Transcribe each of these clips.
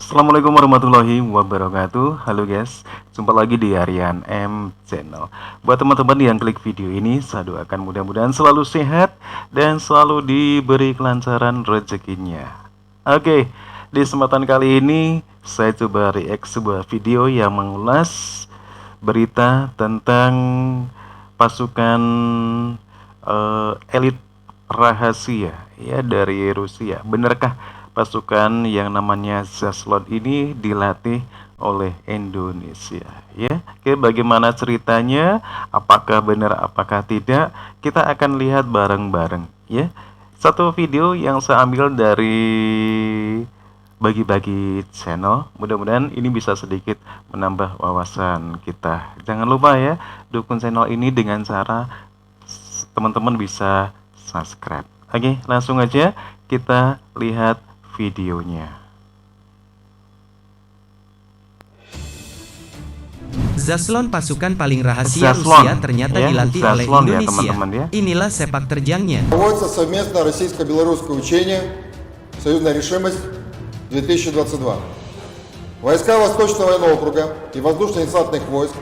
Assalamualaikum warahmatullahi wabarakatuh. Halo guys, jumpa lagi di Aryan M Channel. Buat teman-teman yang klik video ini, saya doakan mudah-mudahan selalu sehat dan selalu diberi kelancaran rezekinya. Oke, di kesempatan kali ini saya coba react sebuah video yang mengulas berita tentang pasukan elit rahasia ya dari Rusia. Benarkah pasukan yang namanya Zaslon ini dilatih oleh Indonesia ya? Oke, bagaimana ceritanya? Apakah benar apakah tidak? Kita akan lihat bareng-bareng ya. Satu video yang saya ambil dari bagi-bagi channel, mudah-mudahan ini bisa sedikit menambah wawasan kita. Jangan lupa ya, dukung channel ini dengan cara teman-teman bisa subscribe. Oke, langsung aja kita lihat videonya. Zaslon, pasukan paling rahasia Zaslon, Rusia, ternyata ya, dilatih oleh Zaslon ya, Indonesia. teman-teman ya. Inilah sepak terjangnya. Проводится совместное российско-белорусское учение «Союзная решимость 2022». Войска Восточного военного округа и воздушно-десантных войск,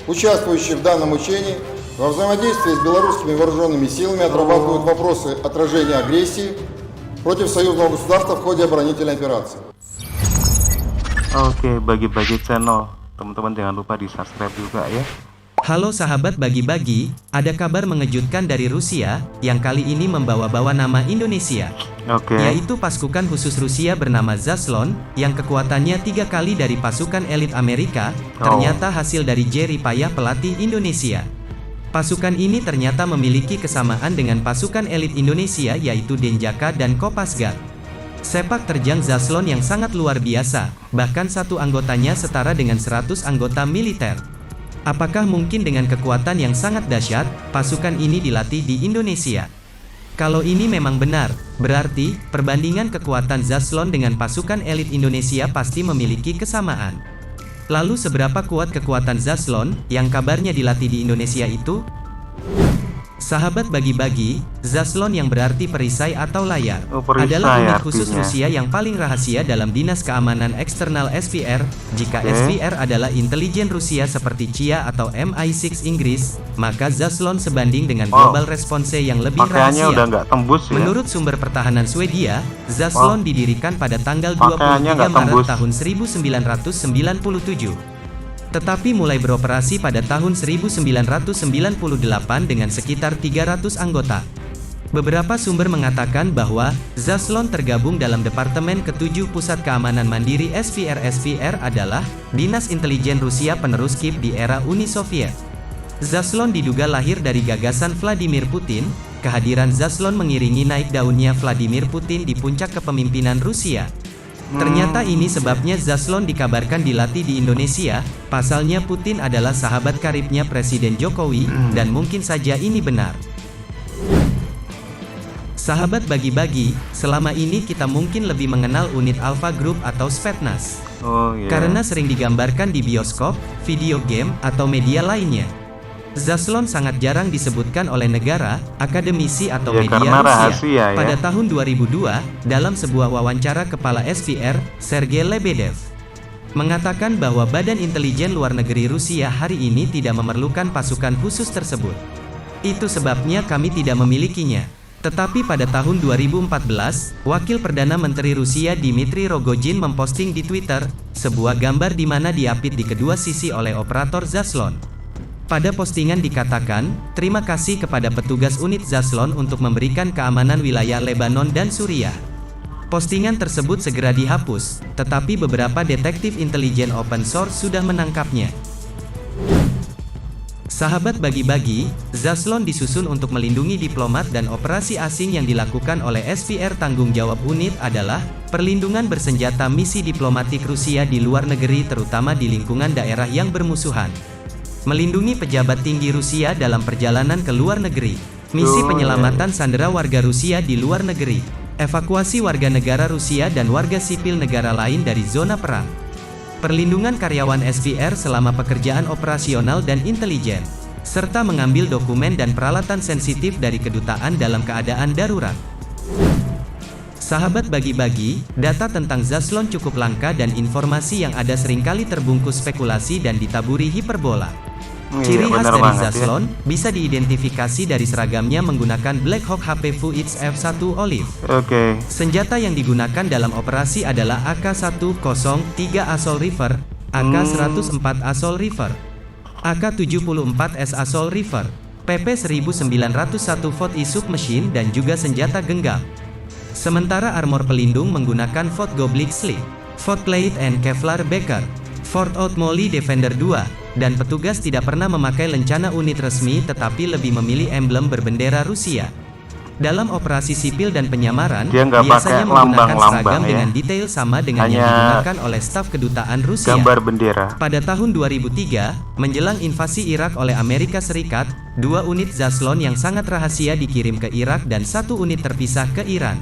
участвующие в данном учении, во взаимодействии с белорусскими вооруженными силами отрабатывают вопросы отражения агрессии против союзного государства в ходе оборонительной операции. Oke, bagi-bagi channel, teman-teman jangan lupa di subscribe juga ya. Halo sahabat bagi-bagi, ada kabar mengejutkan dari Rusia, yang kali ini membawa-bawa nama Indonesia. Oke. Yaitu pasukan khusus Rusia bernama Zaslon, yang kekuatannya 3 kali dari pasukan elit Amerika, ternyata hasil dari jerih payah pelatih Indonesia. Pasukan ini ternyata memiliki kesamaan dengan pasukan elit Indonesia yaitu Denjaka dan Kopasgat. Sepak terjang Zaslon yang sangat luar biasa, bahkan satu anggotanya setara dengan 100 anggota militer. Apakah mungkin dengan kekuatan yang sangat dahsyat, pasukan ini dilatih di Indonesia? Kalau ini memang benar, berarti perbandingan kekuatan Zaslon dengan pasukan elit Indonesia pasti memiliki kesamaan. Lalu seberapa kuat kekuatan Zaslon, yang kabarnya dilatih di Indonesia itu? Sahabat bagi-bagi, Zaslon yang berarti perisai atau layar, Perisai adalah unit khusus artinya. Rusia yang paling rahasia dalam Dinas Keamanan Eksternal SVR. Jika SVR adalah intelijen Rusia seperti CIA atau MI6 Inggris, maka Zaslon sebanding dengan Global Response yang lebih Pakaiannya rahasia. udah nggak tembus ya. Menurut sumber pertahanan Swedia, Zaslon didirikan pada tanggal 23 Pakaiannya nggak Maret tembus. tahun 1997. Tetapi mulai beroperasi pada tahun 1998 dengan sekitar 300 anggota. Beberapa sumber mengatakan bahwa Zaslon tergabung dalam Departemen ke-7 Pusat Keamanan Mandiri SVR. SVR adalah Dinas Intelijen Rusia penerus KIP di era Uni Soviet. Zaslon diduga lahir dari gagasan Vladimir Putin. Kehadiran Zaslon mengiringi naik daunnya Vladimir Putin di puncak kepemimpinan Rusia. Ternyata ini sebabnya Zaslon dikabarkan dilatih di Indonesia. Pasalnya Putin adalah sahabat karibnya Presiden Jokowi, dan mungkin saja ini benar. Sahabat bagi-bagi, selama ini kita mungkin lebih mengenal unit Alpha Group atau Spetsnaz. Oh iya. Karena sering digambarkan di bioskop, video game, atau media lainnya. Zaslon sangat jarang disebutkan oleh negara, akademisi atau Ya, media karena Rusia. rahasia ya. Pada tahun 2002, dalam sebuah wawancara kepala SVR, Sergei Lebedev mengatakan bahwa Badan Intelijen Luar Negeri Rusia hari ini tidak memerlukan pasukan khusus tersebut. Itu sebabnya kami tidak memilikinya. Tetapi pada tahun 2014, Wakil Perdana Menteri Rusia Dmitry Rogojin memposting di Twitter sebuah gambar di mana diapit di kedua sisi oleh operator Zaslon. Pada postingan dikatakan, terima kasih kepada petugas unit Zaslon untuk memberikan keamanan wilayah Lebanon dan Suriah. Postingan tersebut segera dihapus, tetapi beberapa detektif intelijen open source sudah menangkapnya. Sahabat bagi-bagi, Zaslon disusun untuk melindungi diplomat dan operasi asing yang dilakukan oleh SVR. Tanggung jawab unit adalah perlindungan bersenjata misi diplomatik Rusia di luar negeri, terutama di lingkungan daerah yang bermusuhan. Melindungi pejabat tinggi Rusia dalam perjalanan ke luar negeri. Misi penyelamatan sandera warga Rusia di luar negeri. Evakuasi warga negara Rusia dan warga sipil negara lain dari zona perang. Perlindungan karyawan SVR selama pekerjaan operasional dan intelijen. Serta mengambil dokumen dan peralatan sensitif dari kedutaan dalam keadaan darurat. Sahabat bagi-bagi, data tentang Zaslon cukup langka dan informasi yang ada seringkali terbungkus spekulasi dan ditaburi hiperbola. Ciri khas bener dari banget, ya. Zaslon bisa diidentifikasi dari seragamnya menggunakan Black Hawk HP Fuchs F1 Olive. Oke. Senjata yang digunakan dalam operasi adalah AK-103 Assault Rifle, AK-104 Assault Rifle, AK-74S Assault Rifle, PP-1901 VOTI Submachine dan juga senjata genggam. Sementara armor pelindung menggunakan Ford Goblik Sleeve, Ford Plate and Kevlar Backer, Ford Outmoli Defender 2, dan petugas tidak pernah memakai lencana unit resmi tetapi lebih memilih emblem berbendera Rusia. Dalam operasi sipil dan penyamaran, Dia nggak biasanya pakai menggunakan lambang-lambang, seragam ya. dengan detail sama dengan yang Hanya digunakan oleh staf kedutaan Rusia. Gambar bendera. Pada tahun 2003, menjelang invasi Irak oleh Amerika Serikat, 2 unit Zaslon yang sangat rahasia dikirim ke Irak dan 1 unit terpisah ke Iran.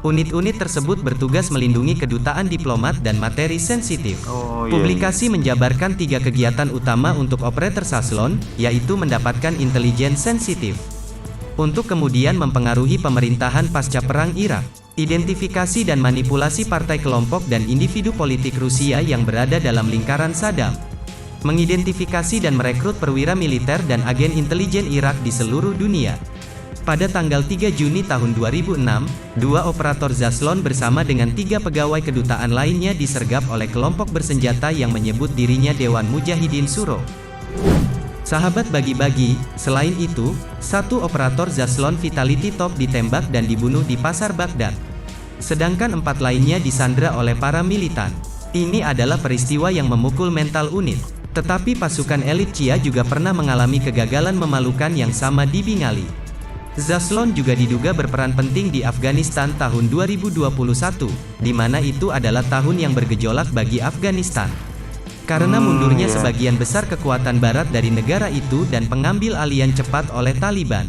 Unit-unit tersebut bertugas melindungi kedutaan diplomat dan materi sensitif. Oh, iya, Publikasi menjabarkan 3 kegiatan utama untuk operator Zaslon, yaitu mendapatkan intelijen sensitif, untuk kemudian mempengaruhi pemerintahan pasca Perang Irak, identifikasi dan manipulasi partai kelompok dan individu politik Rusia yang berada dalam lingkaran Saddam, mengidentifikasi dan merekrut perwira militer dan agen intelijen Irak di seluruh dunia. Pada tanggal 3 Juni tahun 2006, 2 operator Zaslon bersama dengan 3 pegawai kedutaan lainnya disergap oleh kelompok bersenjata yang menyebut dirinya Dewan Mujahidin Suro. Sahabat bagi-bagi, selain itu, 1 operator Zaslon Vitality Top ditembak dan dibunuh di pasar Baghdad. Sedangkan 4 lainnya disandra oleh para militan. Ini adalah peristiwa yang memukul mental unit. Tetapi pasukan elit Chia juga pernah mengalami kegagalan memalukan yang sama di Bingali. Zaslon juga diduga berperan penting di Afghanistan tahun 2021, di mana itu adalah tahun yang bergejolak bagi Afghanistan. Karena mundurnya iya. sebagian besar kekuatan barat dari negara itu dan pengambil alihan cepat oleh Taliban.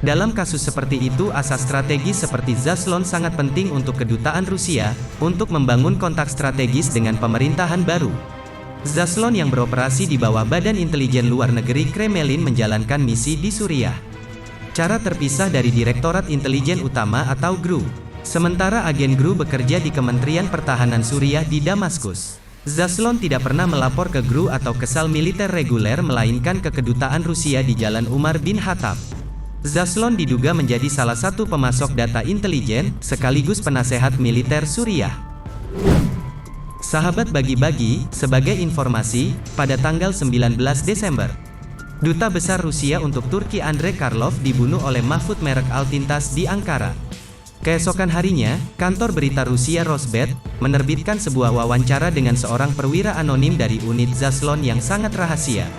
Dalam kasus seperti itu, asas strategis seperti Zaslon sangat penting untuk kedutaan Rusia, untuk membangun kontak strategis dengan pemerintahan baru. Zaslon yang beroperasi di bawah Badan Intelijen Luar Negeri Kremlin menjalankan misi di Suriah. Cara terpisah dari Direktorat Intelijen Utama atau GRU. Sementara agen GRU bekerja di Kementerian Pertahanan Suriah di Damaskus. Zaslon tidak pernah melapor ke GRU atau kesal militer reguler melainkan ke kedutaan Rusia di Jalan Umar bin Khattab. Zaslon diduga menjadi salah satu pemasok data intelijen, sekaligus penasehat militer Suriah. Sahabat bagi-bagi, sebagai informasi, pada tanggal 19 Desember, Duta Besar Rusia untuk Turki Andrei Karlov dibunuh oleh Mahfud merek Altintas di Ankara. Keesokan harinya, kantor berita Rusia Rosbet menerbitkan sebuah wawancara dengan seorang perwira anonim dari unit Zaslon yang sangat rahasia.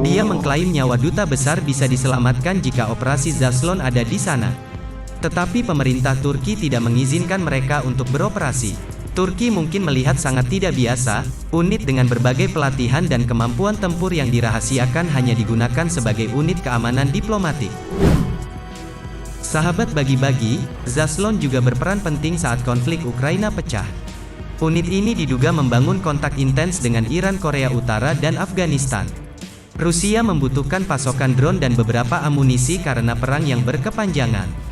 Dia mengklaim nyawa duta besar bisa diselamatkan jika operasi Zaslon ada di sana. Tetapi pemerintah Turki tidak mengizinkan mereka untuk beroperasi. Turki mungkin melihat sangat tidak biasa, unit dengan berbagai pelatihan dan kemampuan tempur yang dirahasiakan hanya digunakan sebagai unit keamanan diplomatik. Sahabat bagi-bagi, Zaslon juga berperan penting saat konflik Ukraina pecah. Unit ini diduga membangun kontak intens dengan Iran, Korea Utara, dan Afghanistan. Rusia membutuhkan pasokan drone dan beberapa amunisi karena perang yang berkepanjangan.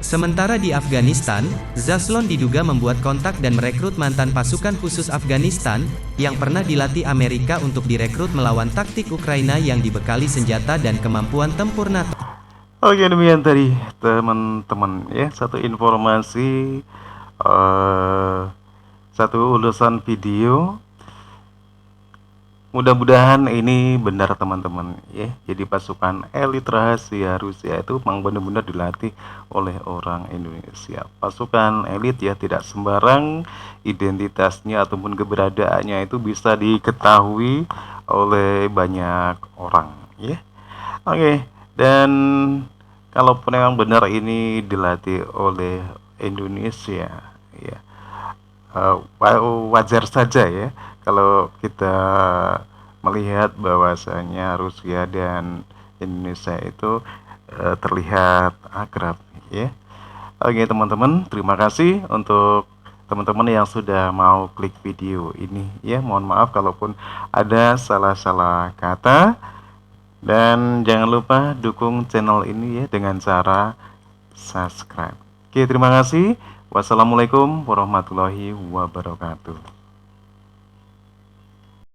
Sementara di Afghanistan, Zaslon diduga membuat kontak dan merekrut mantan pasukan khusus Afghanistan, yang pernah dilatih Amerika untuk direkrut melawan taktik Ukraina yang dibekali senjata dan kemampuan tempur NATO. Oke, demikian tadi teman-teman ya, satu informasi, satu ulasan video. Mudah-mudahan ini benar teman-teman ya. Jadi pasukan elit rahasia Rusia itu memang benar-benar dilatih oleh orang Indonesia. Pasukan elit ya, tidak sembarang identitasnya ataupun keberadaannya itu bisa diketahui oleh banyak orang ya. Oke, dan kalaupun memang benar ini dilatih oleh Indonesia ya, wajar saja ya kalau kita melihat bahwasanya Rusia dan Indonesia itu terlihat akrab ya. Oke teman-teman, terima kasih untuk teman-teman yang sudah mau klik video ini ya. Mohon maaf kalaupun ada salah-salah kata, dan jangan lupa dukung channel ini ya dengan cara subscribe. Oke, terima kasih. Wassalamualaikum warahmatullahi wabarakatuh.